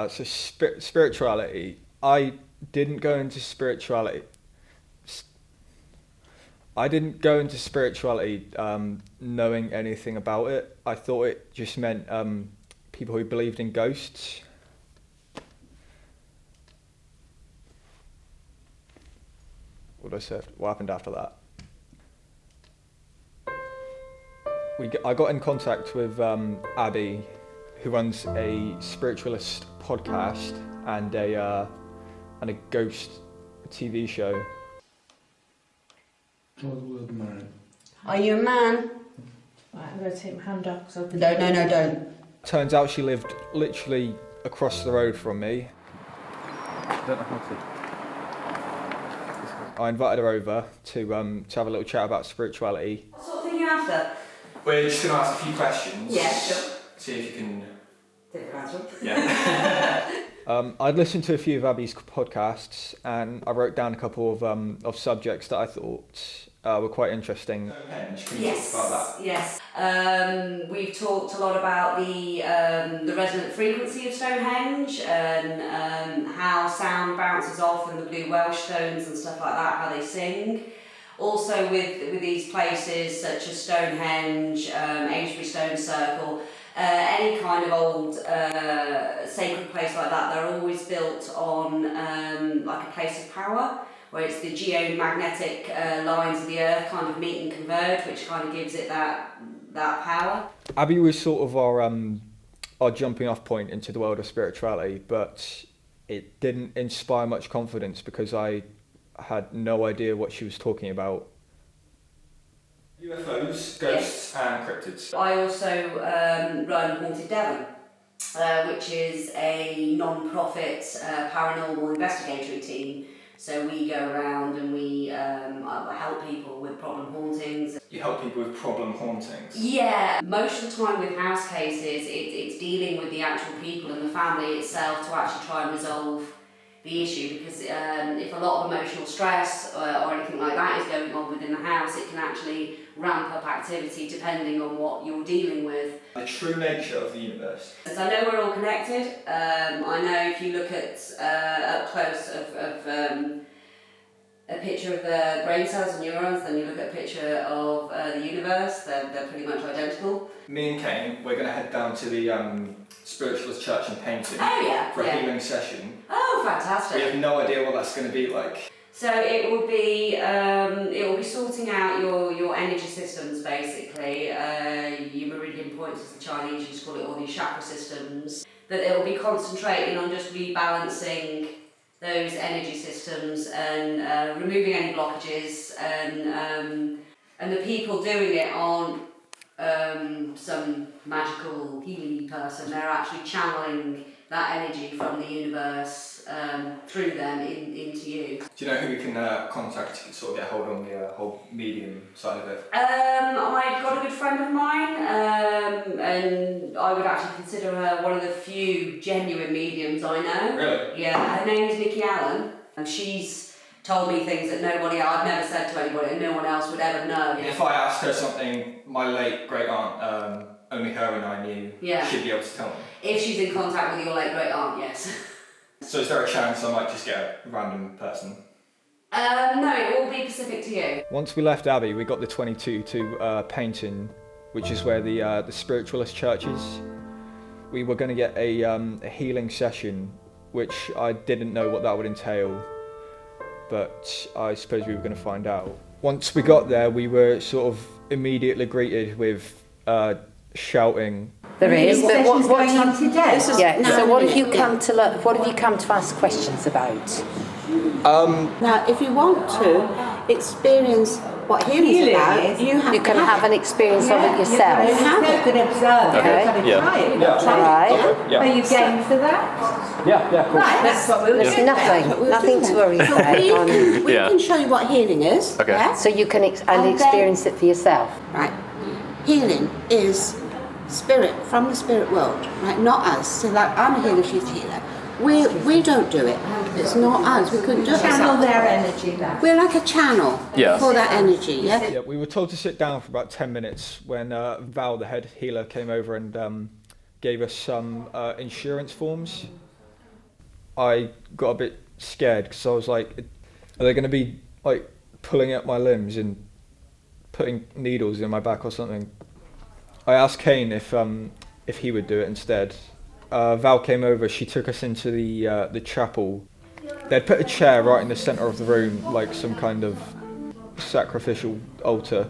Spirituality. I didn't go into spirituality. I didn't go into spirituality knowing anything about it. I thought it just meant people who believed in ghosts. What did I say? What happened after that? I got in contact with Abbie, who runs a Spiritualist podcast and a ghost TV show. Are you a man? Right, I'm going to take my hand off. No, don't. Turns out she lived literally across the road from me. I don't know how to. I invited her over to have a little chat about spirituality. What sort of thing are you after? We're just going to ask a few questions. Yeah, sure. See if you can. Different answer. Yeah. I'd listened to a few of Abbie's podcasts, and I wrote down a couple of subjects that I thought were quite interesting. Can you talk about that? Yes. We've talked a lot about the resonant frequency of Stonehenge and how sound bounces off and the blue Welsh stones and stuff like that, how they sing. Also with these places such as Stonehenge, Amesbury Stone Circle, any kind of old sacred place like that, they're always built on like a place of power, where it's the geomagnetic lines of the earth kind of meet and converge, which kind of gives it that power. Abbie was sort of our jumping off point into the world of spirituality, but it didn't inspire much confidence because I had no idea what she was talking about. UFOs, ghosts, and cryptids. I also run Haunted Devon, which is a non-profit paranormal investigatory team. So we go around and we help people with problem hauntings. You help people with problem hauntings? Yeah, most of the time with house cases, it's dealing with the actual people and the family itself to actually try and resolve the issue, because if a lot of emotional stress or anything like that is going on within the house, it can actually ramp up activity depending on what you're dealing with. The true nature of the universe. So I know we're all connected. I know if you look at up close of a picture of the brain cells and neurons, then you look at a picture of the universe, they're pretty much identical. Me and Kane, we're going to head down to the Spiritualist church in Paignton for a healing session. Oh, fantastic. We have no idea what that's going to be like. So it will be sorting out your energy systems basically. Your meridian points, as the Chinese used to call it, or your chakra systems. That it will be concentrating on just rebalancing those energy systems and removing any blockages, and the people doing it aren't some magical healing person. They're actually channeling that energy from the universe through them into you. Do you know who we can contact to sort of get hold on the whole medium side of it? I've got a good friend of mine, and I would actually consider her one of the few genuine mediums I know. Really? Yeah, her name is Nikki Allen, and she's told me things that I've never said to anybody, and no one else would ever know. If I asked her something my late great aunt, only her and I knew, she'd be able to tell me. If she's in contact with your late great aunt, yes. So is there a chance I might just get a random person? No, it will be specific to you. Once we left Abbie, we got the 22 to Paignton, which is where the Spiritualist church is. We were going to get a healing session, which I didn't know what that would entail, but I suppose we were going to find out. Once we got there, we were sort of immediately greeted with shouting. There is, but what going on today? So what have you come to learn? What have you come to ask questions about? Now, if you want to experience what healing is about, you can have an experience of it yourself. You can observe. Okay. Yeah. Try it. Right. Are you game for that? Yeah, of course. Right, that's what we'll There's do. nothing to worry about. we can show you what healing is. Okay. Yeah? So you can experience it for yourself. Right. Healing is spirit from the spirit world, right? Not us. So like I'm a healer, she's a healer. We don't do it. It's not us. We couldn't do it. Channel their energy back. We're like a channel for that energy. Yeah. We were told to sit down for about 10 minutes when Val, the head healer, came over and gave us some insurance forms. I got a bit scared because I was like, are they going to be like pulling at my limbs and putting needles in my back or something? I asked Kane if he would do it instead. Val came over. She took us into the chapel. They'd put a chair right in the centre of the room, like some kind of sacrificial altar.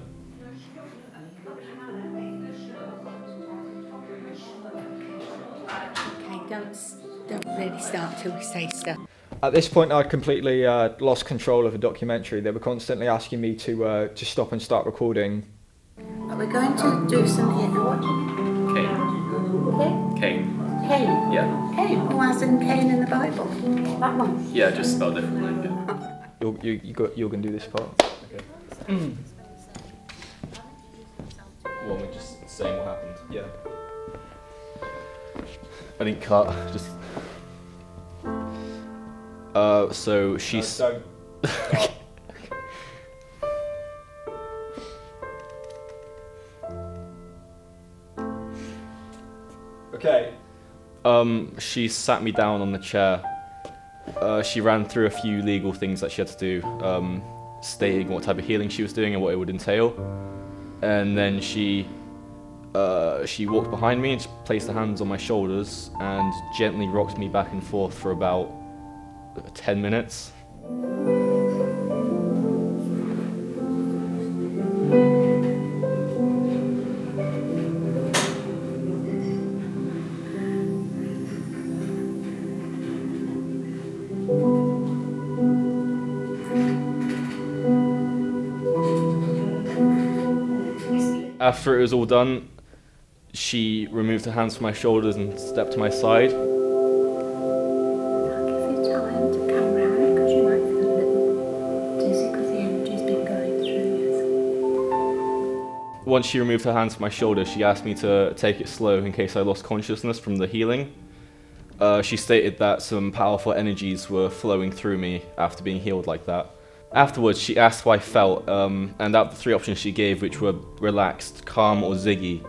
Okay, don't really start till we say stuff. At this point, I'd completely lost control of the documentary. They were constantly asking me to stop and start recording. But we're going to do some here. Now, what do you Cain. Cain? Cain. Cain? Yeah. Cain? Who has in Cain in the Bible? That one? Yeah, just spelled differently. Yeah. You're gonna do this part. Okay. Well, we're just saying what happened. Yeah. I didn't cut. Just. So she's. Don't. Okay. She sat me down on the chair. She ran through a few legal things that she had to do, stating what type of healing she was doing and what it would entail. And then she walked behind me and she placed her hands on my shoulders and gently rocked me back and forth for about 10 minutes. After it was all done, she removed her hands from my shoulders and stepped to my side. Give you time to come round because you might feel a little dizzy because the energy's been going through you. Once she removed her hands from my shoulders, she asked me to take it slow in case I lost consciousness from the healing. She stated that some powerful energies were flowing through me after being healed like that. Afterwards, she asked how I felt, and out of the three options she gave, which were relaxed, calm, or ziggy.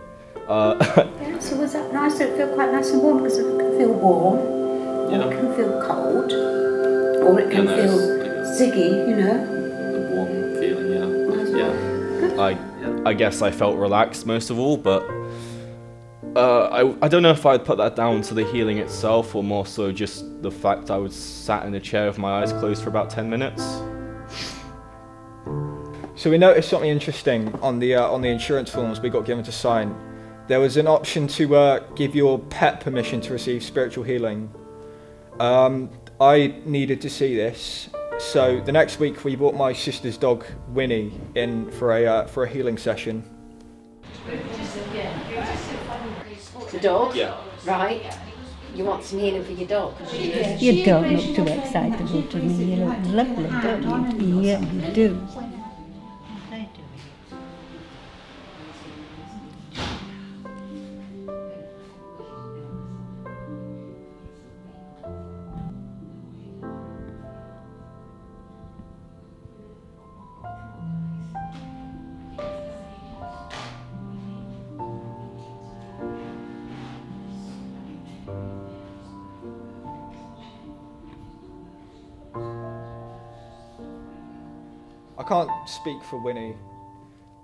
Yeah, so was that nice? Did it feel quite nice and warm? Because it can feel warm, or it can feel cold, or it can feel ziggy, you know. The warm feeling, yeah. I guess I felt relaxed most of all, but I don't know if I'd put that down to the healing itself, or more so just the fact I was sat in a chair with my eyes closed for about 10 minutes. So we noticed something interesting on the insurance forms we got given to sign. There was an option to give your pet permission to receive spiritual healing. I needed to see this, so the next week we brought my sister's dog Winnie in for a healing session. The dog? Yeah. Right. You want some healing for your dog? You don't look too excitable to me. You look lovely, don't you? Yeah, you do. I can't speak for Winnie,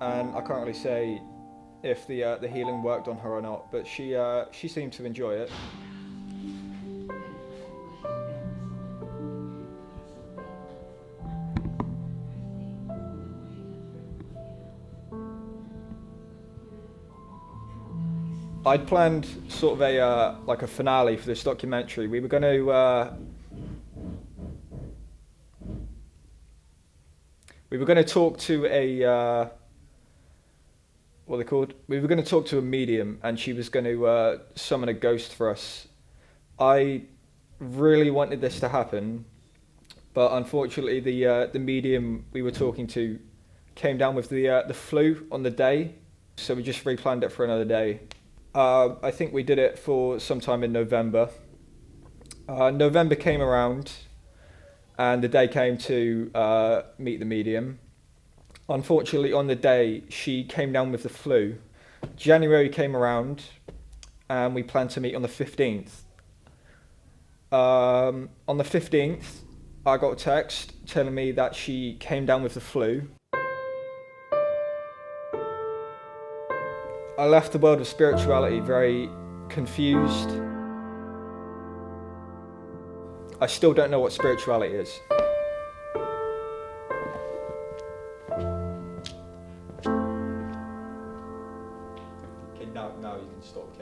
and I can't really say if the healing worked on her or not, but she seemed to enjoy it. I'd planned sort of a like a finale for this documentary. We were going to talk to a what are they called? We were going to talk to a medium, and she was going to summon a ghost for us. I really wanted this to happen, but unfortunately, the medium we were talking to came down with the flu on the day, so we just replanned it for another day. I think we did it for sometime in November. November came around, and the day came to meet the medium. Unfortunately, on the day, she came down with the flu. January came around, and we planned to meet on the 15th. On the 15th, I got a text telling me that she came down with the flu. I left the world of spirituality very confused. I still don't know what spirituality is. Okay, now you can stop. Okay.